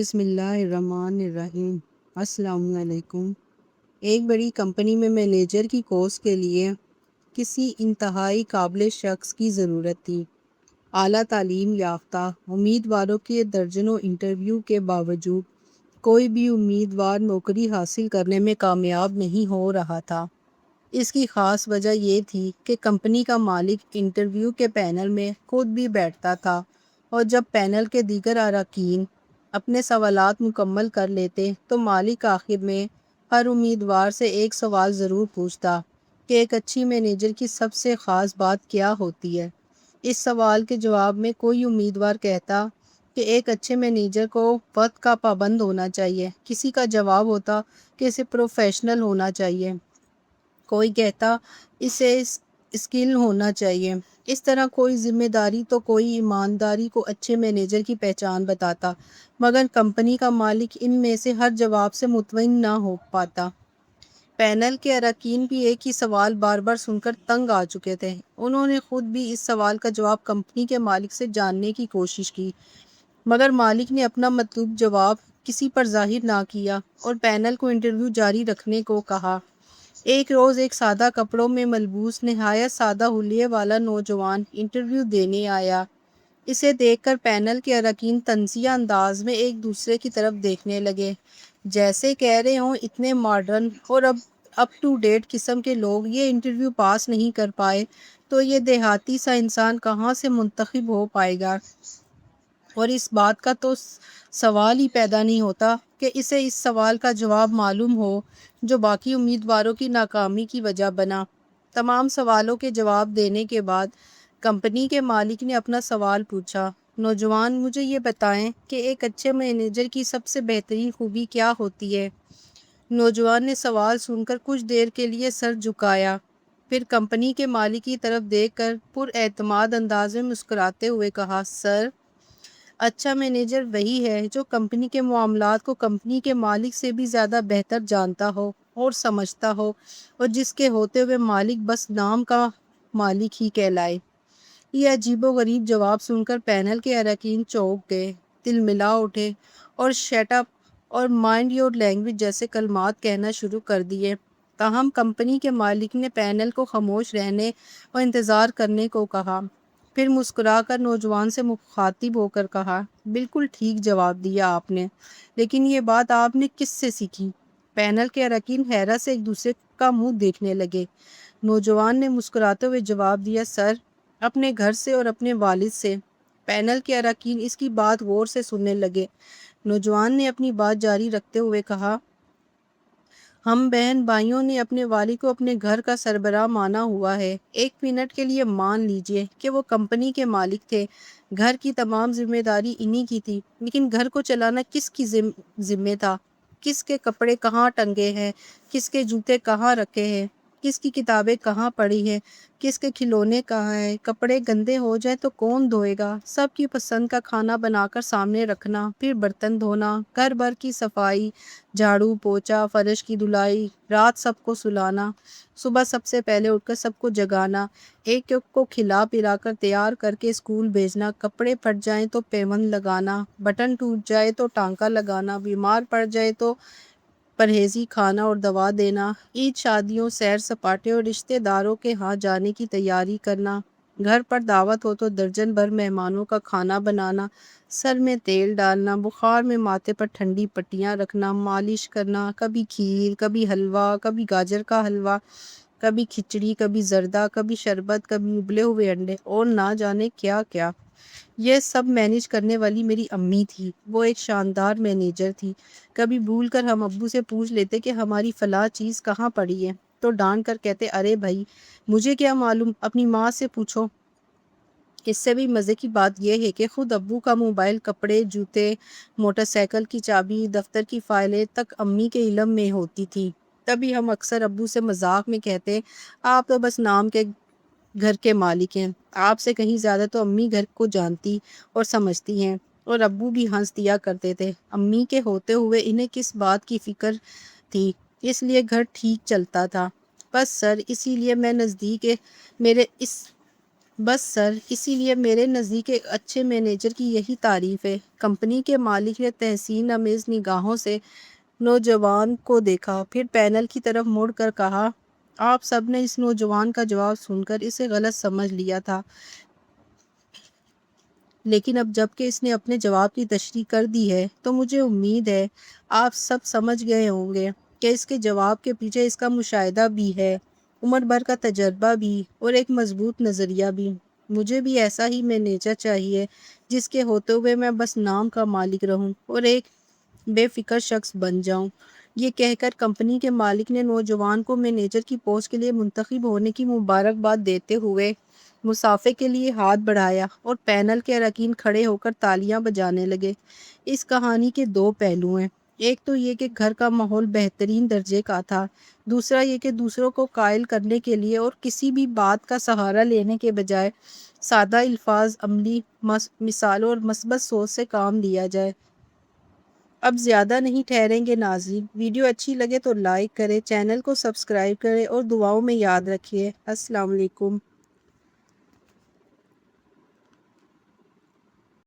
بسم اللہ الرحمن الرحیم۔ السلام علیکم۔ ایک بڑی کمپنی میں مینیجر کی پوسٹ کے لیے کسی انتہائی قابل شخص کی ضرورت تھی۔ اعلیٰ تعلیم یافتہ امیدواروں کے درجنوں انٹرویو کے باوجود کوئی بھی امیدوار نوکری حاصل کرنے میں کامیاب نہیں ہو رہا تھا۔ اس کی خاص وجہ یہ تھی کہ کمپنی کا مالک انٹرویو کے پینل میں خود بھی بیٹھتا تھا، اور جب پینل کے دیگر اراکین اپنے سوالات مکمل کر لیتے تو مالک آخر میں ہر امیدوار سے ایک سوال ضرور پوچھتا کہ ایک اچھی مینیجر کی سب سے خاص بات کیا ہوتی ہے۔ اس سوال کے جواب میں کوئی امیدوار کہتا کہ ایک اچھے مینیجر کو وقت کا پابند ہونا چاہیے، کسی کا جواب ہوتا کہ اسے پروفیشنل ہونا چاہیے، کوئی کہتا اسے اسکل ہونا چاہیے۔ اس طرح کوئی ذمہ داری تو کوئی ایمانداری کو اچھے مینیجر کی پہچان بتاتا، مگر کمپنی کا مالک ان میں سے ہر جواب سے مطمئن نہ ہو پاتا۔ پینل کے اراکین بھی ایک ہی سوال بار بار سن کر تنگ آ چکے تھے۔ انہوں نے خود بھی اس سوال کا جواب کمپنی کے مالک سے جاننے کی کوشش کی، مگر مالک نے اپنا مطلوب جواب کسی پر ظاہر نہ کیا اور پینل کو انٹرویو جاری رکھنے کو کہا۔ ایک روز ایک سادہ کپڑوں میں ملبوس نہایت سادہ حلیے والا نوجوان انٹرویو دینے آیا۔ اسے دیکھ کر پینل کے اراکین طنزیہ انداز میں ایک دوسرے کی طرف دیکھنے لگے، جیسے کہہ رہے ہوں اتنے ماڈرن اور اپ ٹو ڈیٹ قسم کے لوگ یہ انٹرویو پاس نہیں کر پائے تو یہ دیہاتی سا انسان کہاں سے منتخب ہو پائے گا۔ اور اس بات کا تو سوال ہی پیدا نہیں ہوتا کہ اسے اس سوال کا جواب معلوم ہو جو باقی امیدواروں کی ناکامی کی وجہ بنا۔ تمام سوالوں کے جواب دینے کے بعد کمپنی کے مالک نے اپنا سوال پوچھا، نوجوان مجھے یہ بتائیں کہ ایک اچھے مینیجر کی سب سے بہترین خوبی کیا ہوتی ہے؟ نوجوان نے سوال سن کر کچھ دیر کے لیے سر جھکایا، پھر کمپنی کے مالک کی طرف دیکھ کر پر اعتماد انداز میں مسکراتے ہوئے کہا، سر، اچھا مینیجر وہی ہے جو کمپنی کے معاملات کو کمپنی کے مالک سے بھی زیادہ بہتر جانتا ہو اور سمجھتا ہو، اور جس کے ہوتے ہوئے مالک بس نام کا مالک ہی کہلائے۔ یہ عجیب و غریب جواب سن کر پینل کے اراکین چونک گئے، تلملا اٹھے اور شٹ اپ اور مائنڈ یور لینگویج جیسے کلمات کہنا شروع کر دیے۔ تاہم کمپنی کے مالک نے پینل کو خاموش رہنے اور انتظار کرنے کو کہا، پھر مسکرا کر نوجوان سے مخاطب ہو کر کہا، بالکل ٹھیک جواب دیا آپ نے، لیکن یہ بات آپ نے کس سے سیکھی؟ پینل کے اراکین حیرت سے ایک دوسرے کا منہ دیکھنے لگے۔ نوجوان نے مسکراتے ہوئے جواب دیا، سر، اپنے گھر سے اور اپنے والد سے۔ پینل کے اراکین اس کی بات غور سے سننے لگے۔ نوجوان نے اپنی بات جاری رکھتے ہوئے کہا، ہم بہن بھائیوں نے اپنے والد کو اپنے گھر کا سربراہ مانا ہوا ہے۔ ایک منٹ کے لیے مان لیجئے کہ وہ کمپنی کے مالک تھے، گھر کی تمام ذمہ داری انہی کی تھی، لیکن گھر کو چلانا کس کی ذمہ تھا؟ کس کے کپڑے کہاں ٹنگے ہیں، کس کے جوتے کہاں رکھے ہیں، کس کی کتابیں کہاں پڑھی ہیں، کس کے کھلونے کہاں ہیں، کپڑے گندے ہو جائیں تو کون دھوئے گا، سب کی پسند کا کھانا بنا کر سامنے رکھنا، پھر برتن دھونا، گھر بھر کی صفائی، جھاڑو پوچھا، فرش کی دھلائی، رات سب کو سلانا، صبح سب سے پہلے اٹھ کر سب کو جگانا، ایک ایک کو کھلا پلا کر تیار کر کے اسکول بھیجنا، کپڑے پھٹ جائیں تو پیوند لگانا، بٹن ٹوٹ جائے تو ٹانکا لگانا، بیمار پڑ جائے تو پرہیزی کھانا اور دوا دینا، عید، شادیوں، سیر سپاٹے اور رشتہ داروں کے ہاں جانے کی تیاری کرنا، گھر پر دعوت ہو تو درجن بھر مہمانوں کا کھانا بنانا، سر میں تیل ڈالنا، بخار میں ماتھے پر ٹھنڈی پٹیاں رکھنا، مالش کرنا، کبھی کھیر، کبھی حلوہ، کبھی گاجر کا حلوہ، کبھی کھچڑی، کبھی زردہ، کبھی شربت، کبھی ابلے ہوئے انڈے اور نہ جانے کیا کیا۔ یہ سب مینیج کرنے والی میری امی تھی، وہ ایک شاندار مینیجر تھی۔ کبھی بھول کر ہم ابو سے پوچھ لیتے کہ ہماری فلاں چیز کہاں پڑی ہے تو ڈانٹ کر کہتے، ارے بھائی مجھے کیا معلوم، اپنی ماں سے پوچھو۔ اس سے بھی مزے کی بات یہ ہے کہ خود ابو کا موبائل، کپڑے، جوتے، موٹر سائیکل کی چابی، دفتر کی فائلیں تک امی کے علم میں ہوتی تھی۔ تبھی ہم اکثر ابو سے مذاق میں کہتے، آپ تو بس نام کے گھر کے مالک ہیں، آپ سے کہیں زیادہ تو امی گھر کو جانتی اور سمجھتی ہیں۔ اور ابو بھی ہنس دیا کرتے تھے، امی کے ہوتے ہوئے انہیں کس بات کی فکر تھی، اس لیے گھر ٹھیک چلتا تھا۔ بس سر، اسی لیے میں نزدیک میرے اس بس سر، اسی لیے میرے نزدیک ایک اچھے مینیجر کی یہی تعریف ہے۔ کمپنی کے مالک نے تحسین آمیز نگاہوں سے نوجوان کو دیکھا، پھر پینل کی طرف مڑ کر کہا، آپ سب نے اس نوجوان کا جواب سن کر اسے غلط سمجھ لیا تھا، لیکن اب جب کہ اس نے اپنے جواب کی تشریح کر دی ہے تو مجھے امید ہے آپ سب سمجھ گئے ہوں گے کہ اس کے جواب کے پیچھے اس کا مشاہدہ بھی ہے، عمر بھر کا تجربہ بھی، اور ایک مضبوط نظریہ بھی۔ مجھے بھی ایسا ہی مینیجر چاہیے جس کے ہوتے ہوئے میں بس نام کا مالک رہوں اور ایک بے فکر شخص بن جاؤں۔ یہ کہہ کر کمپنی کے مالک نے نوجوان کو مینیجر کی پوسٹ کے لیے منتخب ہونے کی مبارکباد دیتے ہوئے مصافحے کے لیے ہاتھ بڑھایا اور پینل کے اراکین کھڑے ہو کر تالیاں بجانے لگے۔ اس کہانی کے دو پہلو ہیں، ایک تو یہ کہ گھر کا ماحول بہترین درجے کا تھا، دوسرا یہ کہ دوسروں کو قائل کرنے کے لیے اور کسی بھی بات کا سہارا لینے کے بجائے سادہ الفاظ، عملی مثالوں اور مثبت سوچ سے کام لیا جائے۔ اب زیادہ نہیں ٹھہریں گے ناظرین، ویڈیو اچھی لگے تو لائک کریں، چینل کو سبسکرائب کریں اور دعاؤں میں یاد رکھیے۔ السلام علیکم۔